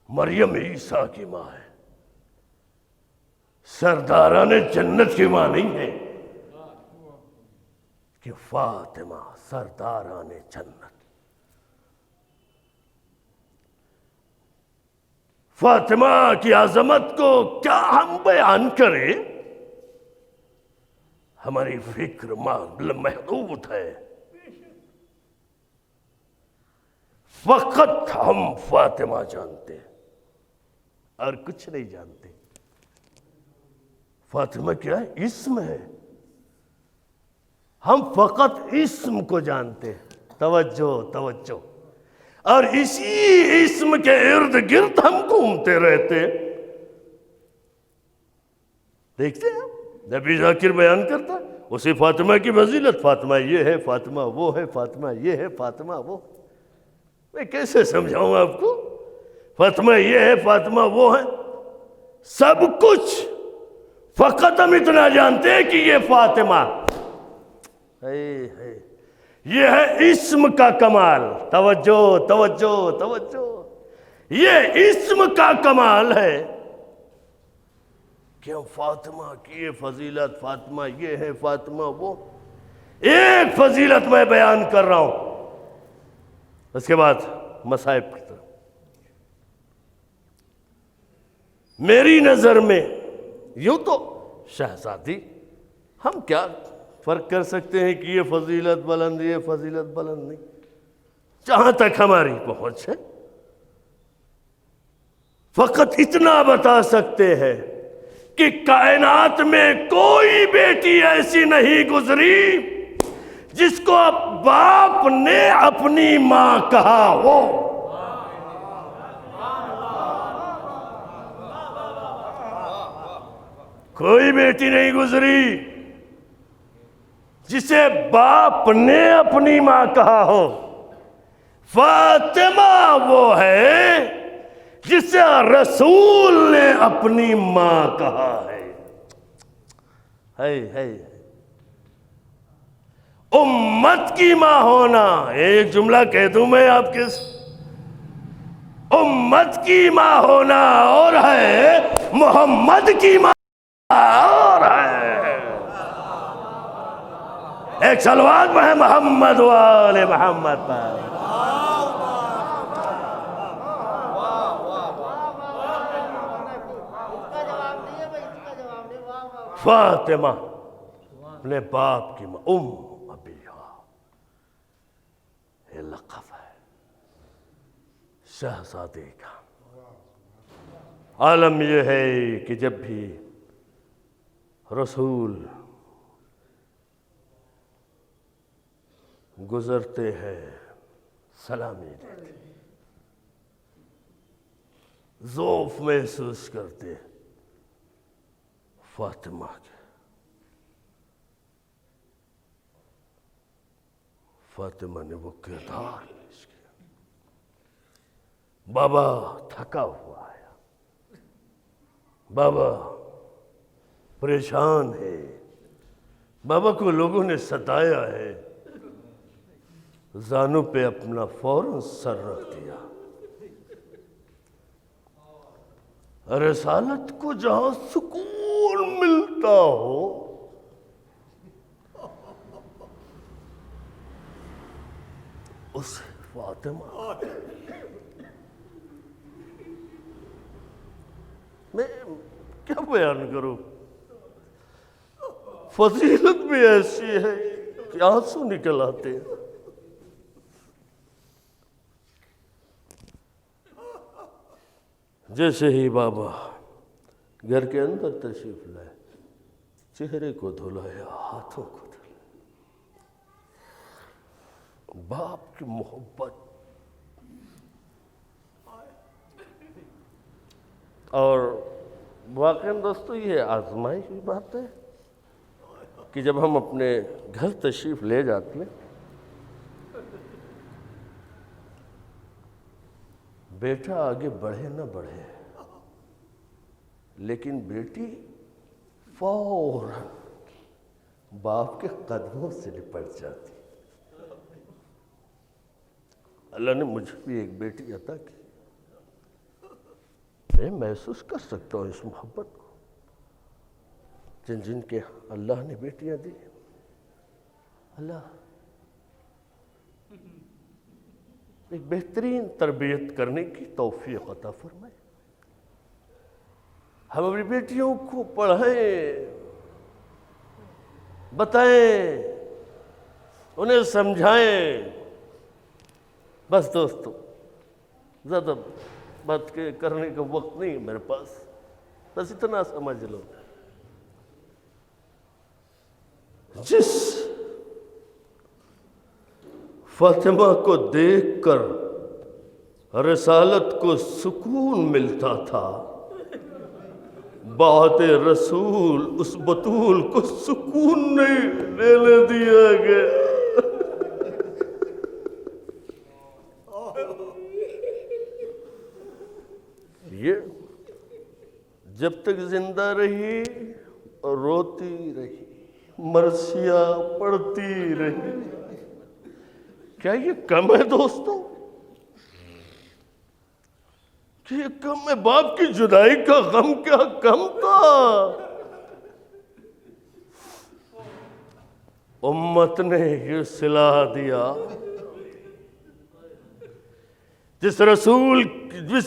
مریم عیسیٰ کی ماں ہے، سرداران جنت کی ماں نہیں ہے کہ فاطمہ سرداران جنت۔ فاطمہ کی عظمت کو کیا ہم بیان کریں؟ ہماری فکر محدود ہے۔ فقط ہم فاطمہ جانتے اور کچھ نہیں جانتے۔ فاطمہ کیا ہے؟ اسم ہے، ہم فقط اسم کو جانتے ہیں۔ توجہ توجہ، اور اسی اسم کے ارد گرد ہم گھومتے رہتے۔ دیکھتے ہیں نبی ذاکر بیان کرتا اسی فاطمہ کی فضیلت، فاطمہ یہ ہے، فاطمہ وہ ہے، فاطمہ یہ ہے، فاطمہ وہ۔ میں کیسے سمجھاؤں آپ کو؟ فاطمہ یہ ہے، فاطمہ وہ ہے، سب کچھ، فقط ہم اتنا جانتے ہیں کہ یہ فاطمہ ہے۔ یہ ہے اسم کا کمال۔ توجہ توجہ توجہ، یہ اسم کا کمال ہے کہ ہم فاطمہ کی یہ فضیلت، فاطمہ یہ ہے، فاطمہ وہ۔ ایک فضیلت میں بیان کر رہا ہوں، اس کے بعد مصائب کی طرف۔ میری نظر میں یوں تو شہزادی، ہم کیا فرق کر سکتے ہیں کہ یہ فضیلت بلند، یہ فضیلت بلند نہیں، جہاں تک ہماری پہنچ ہے فقط اتنا بتا سکتے ہیں کہ کائنات میں کوئی بیٹی ایسی نہیں گزری جس کو باپ نے اپنی ماں کہا ہو۔ کوئی بیٹی نہیں گزری جسے باپ نے اپنی ماں کہا ہو۔ فاطمہ وہ ہے جسے رسول نے اپنی ماں کہا ہے امت کی ماں ہونا. ایک جملہ کہہ دوں میں آپ کے، امت کی ماں ہونا اور ہے، محمد کی ماں اور ہے. ایک صلوات میں ہے محمد والے محمد پر. فاطمہ اپنے باپ کی ماں، ابیہا، یہ لقب ہے شہزادے کا. عالم یہ ہے کہ جب بھی رسول گزرتے ہیں سلامی دیتے، ذوف محسوس کرتے فاطمہ کے. فاطمہ نے وہ کردار پیش کیا. بابا تھکا ہوا ہے، بابا پریشان ہے، بابا کو لوگوں نے ستایا ہے. زانوں پہ اپنا فوراً سر رکھ دیا. رسالت کو جہاں سکون ملتا ہو، اس فاطمہ، میں کیا بیان کروں، فضیلت بھی ایسی ہے کہ آنسو نکل آتے ہیں. جیسے ہی بابا گھر کے اندر تشریف لائے، چہرے کو دھلایا، ہاتھوں کو دھلایا. باپ کی محبت. اور واقعاً دوستو یہ آزمائش کی بات ہے کہ جب ہم اپنے گھر تشریف لے جاتے ہیں، بیٹا آگے بڑھے نہ بڑھے، لیکن بیٹی فوراً باپ کے قدموں سے لپٹ جاتی. اللہ نے مجھے بھی ایک بیٹی عطا کی. میں محسوس کر سکتا ہوں اس محبت کو جن کے اللہ نے بیٹیاں دی. اللہ ایک بہترین تربیت کرنے کی توفیق عطا فرمائے. ہم اپنی بیٹیوں کو پڑھائیں، بتائیں، انہیں سمجھائیں. بس دوستو زیادہ بات کرنے کا وقت نہیں میرے پاس، بس اتنا سمجھ لو، جس فاطمہ کو دیکھ کر رسالت کو سکون ملتا تھا، بات رسول اس بطول کو سکون نہیں لینے دیا گیا. یہ جب تک زندہ رہی روتی رہی، مرثیہ پڑھتی رہی. کیا یہ کم ہے دوستو؟ کہ یہ کم ہے؟ باپ کی جدائی کا غم کیا کم تھا؟ امت نے یہ صلہ دیا، جس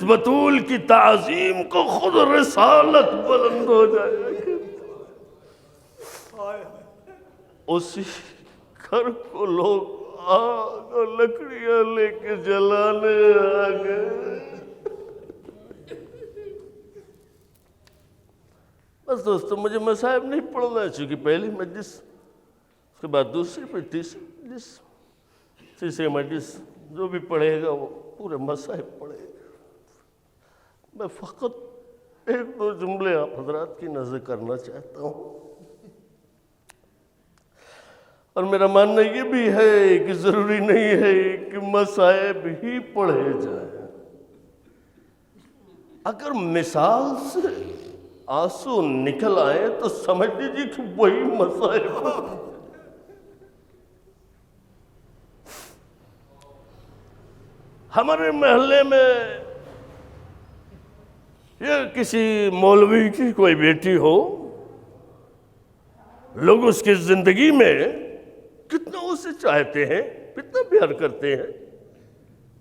بطول کی تعظیم کو خود رسالت بلند ہو جائے، اسی گھر کو لوگ آگ اور لکڑیاں لے کے جلانے آ گئے. بس دوستو مجھے مصائب نہیں پڑھنا ہے، چونکہ پہلی مجلس، اس کے بعد دوسری، پھر تیسری مجلس، تیسری مجلس جو بھی پڑھے گا وہ پورے مصائب پڑھے گا. میں فقط ایک دو جملے آپ حضرات کی نظر کرنا چاہتا ہوں، اور میرا ماننا یہ بھی ہے کہ ضروری نہیں ہے کہ مصائب ہی پڑھے جائیں. اگر مثال سے آنسو نکل آئے تو سمجھ لیجیے کہ وہی مصائب۔ ہمارے محلے میں یا کسی مولوی کی کوئی بیٹی ہو، لوگ اس کی زندگی میں کتنا اسے چاہتے ہیں، کتنا پیار کرتے ہیں،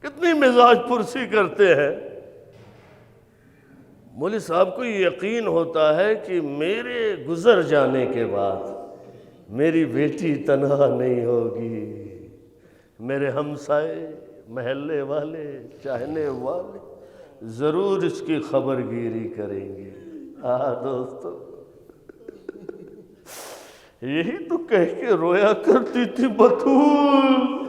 کتنی مزاج پرسی کرتے ہیں۔ مولوی صاحب کو یقین ہوتا ہے کہ میرے گزر جانے کے بعد میری بیٹی تنہا نہیں ہوگی، میرے ہمسائے، محلے والے، چاہنے والے ضرور اس کی خبر گیری کریں گے۔ دوستو، یہی تو کہہ کے رویا کرتی تھی بطول۔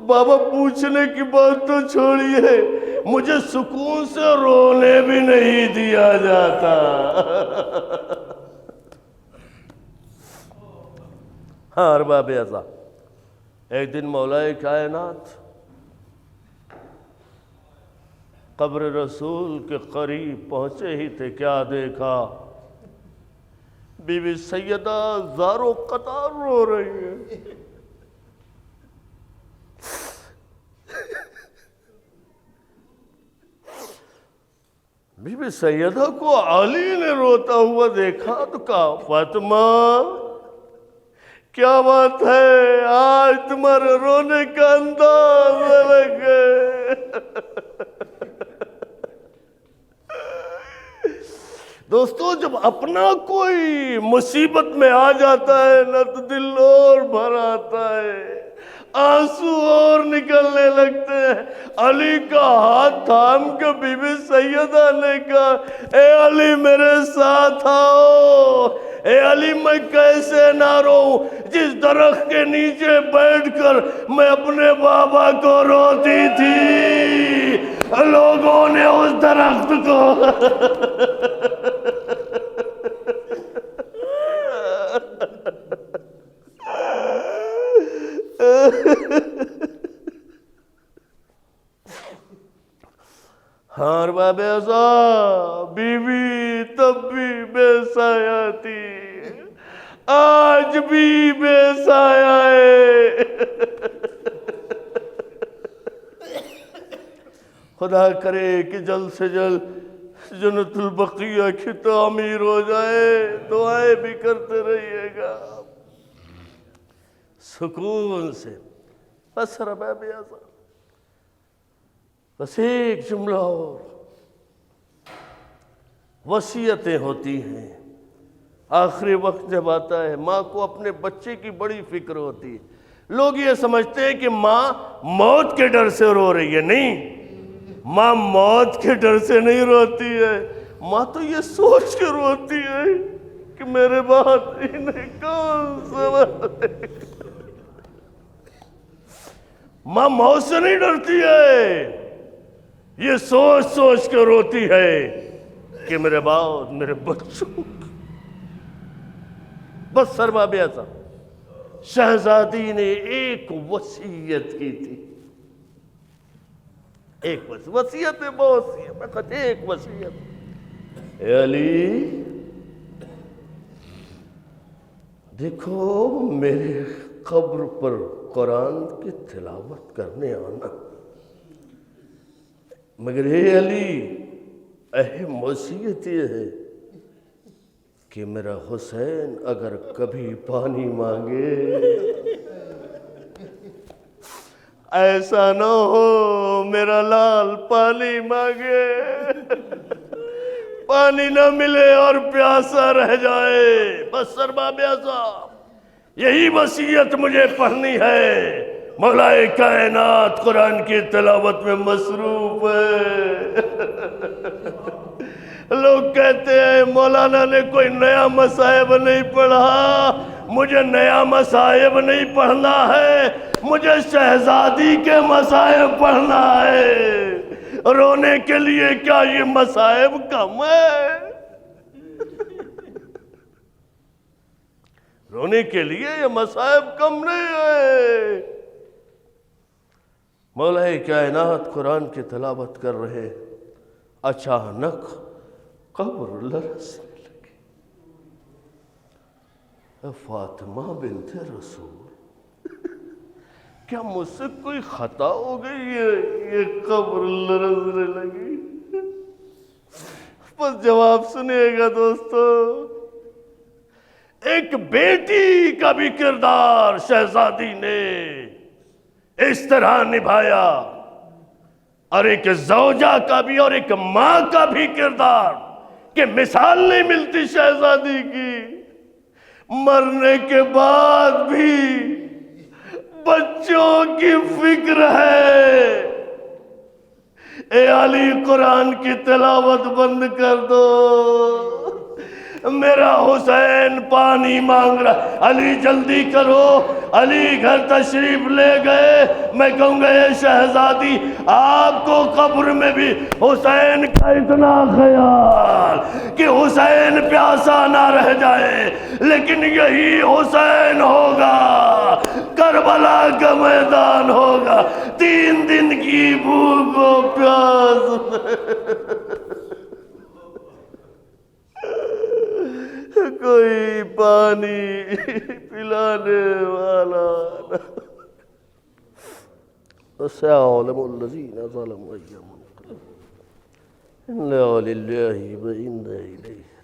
بابا پوچھنے کی بات تو چھوڑیے، مجھے سکون سے رونے بھی نہیں دیا جاتا۔ ہاں ارباب اعضا، ایک دن مولا کائنات قبر رسول کے قریب پہنچے ہی تھے، کیا دیکھا؟ بی بی سیدہ زارو قطار رو رہی ہے۔ بی بی سیدہ کو علی نے روتا ہوا دیکھا تو کہا، فاطمہ کیا بات ہے، آج تمہارے رونے کا انداز الگ ہے۔ دوستو، جب اپنا کوئی مصیبت میں آ جاتا ہے نہ تو دل اور بھر آتا ہے، آنسو اور نکلنے لگتے ہیں۔ علی کا ہاتھ تھام کے بی بی سیدہ نے کہا، اے علی میرے ساتھ آؤ، اے علی میں کیسے نہ روؤں، جس درخت کے نیچے بیٹھ کر میں اپنے بابا کو روتی تھی، لوگوں نے اس درخت کو ہاں ارباب اعضا، بیوی تب بھی بے سایہ تھی، آج بھی بے سایہ ہے۔ خدا کرے کہ جلد سے جلد جنت البقیہ کی تعمیر ہو جائے، دعائیں بھی کرتے رہیے گا سکون سے۔ بس ارباب اعضا، بس ایک جملہ اور، وصیتیں ہوتی ہیں۔ آخری وقت جب آتا ہے، ماں کو اپنے بچے کی بڑی فکر ہوتی ہے۔ لوگ یہ سمجھتے ہیں کہ ماں موت کے ڈر سے رو رہی ہے، نہیں، ماں موت کے ڈر سے نہیں روتی ہے، ماں تو یہ سوچ کے روتی ہے کہ میرے بعد انہیں کون سنبھالے۔ ماں موت سے نہیں ڈرتی ہے، یہ سوچ سوچ کے روتی ہے کہ میرے بعد میرے بچوں۔ بس ارباب اعضا، شہزادی نے ایک وصیت کی تھی، ایک وصیت بہت سی ہے، فقط ایک وصیت۔ اے علی، دیکھو میرے قبر پر قرآن کی تلاوت کرنے آنا، مگر اے علی، اہم وصیت یہ ہے کہ میرا حسین اگر کبھی پانی مانگے، ایسا نہ ہو میرا لال پانی مانگے، پانی نہ ملے اور پیاسا رہ جائے۔ بس ارباب اعضا، یہی وصیت مجھے پڑھنی ہے۔ مولا کائنات قرآن کی تلاوت میں مصروف ہے۔ لوگ کہتے ہیں مولانا نے کوئی نیا مصائب نہیں پڑھا، مجھے نیا مصائب نہیں پڑھنا ہے، مجھے شہزادی کے مصائب پڑھنا ہے۔ رونے کے لیے کیا یہ مصائب کم ہے؟ رونے کے لیے یہ مصائب کم نہیں ہے۔ مولا کائنات قرآن کی تلاوت کر رہے، اچانک قبر لرزنے لگی۔ فاطمہ بنت رسول، کیا مجھ سے کوئی خطا ہو گئی ہے؟ یہ قبر لرزنے لگی۔ بس جواب سنیے گا دوستو، ایک بیٹی کا بھی کردار شہزادی نے اس طرح نبھایا، اور ایک زوجہ کا بھی اور ایک ماں کا بھی کردار کہ مثال نہیں ملتی شہزادی کی۔ مرنے کے بعد بھی بچوں کی فکر ہے۔ اے علی قرآن کی تلاوت بند کر دو، میرا حسین پانی مانگ رہا، علی جلدی کرو۔ علی گھر تشریف لے گئے۔ میں کہوں گا اے شہزادی، آپ کو قبر میں بھی حسین کا اتنا خیال کہ حسین پیاسا نہ رہ جائے، لیکن یہی حسین ہوگا، کربلا کا میدان ہوگا، 3 دن کی بھوک و پیاس کوئی پانی پلانے والا نہ۔ وَسَيَعْلَمُ الَّذِينَ ظَلَمُوا أَيَّ مُنقَلَبٍ إِنَّا لِلَّهِ وَإِنَّا إِلَيْهِ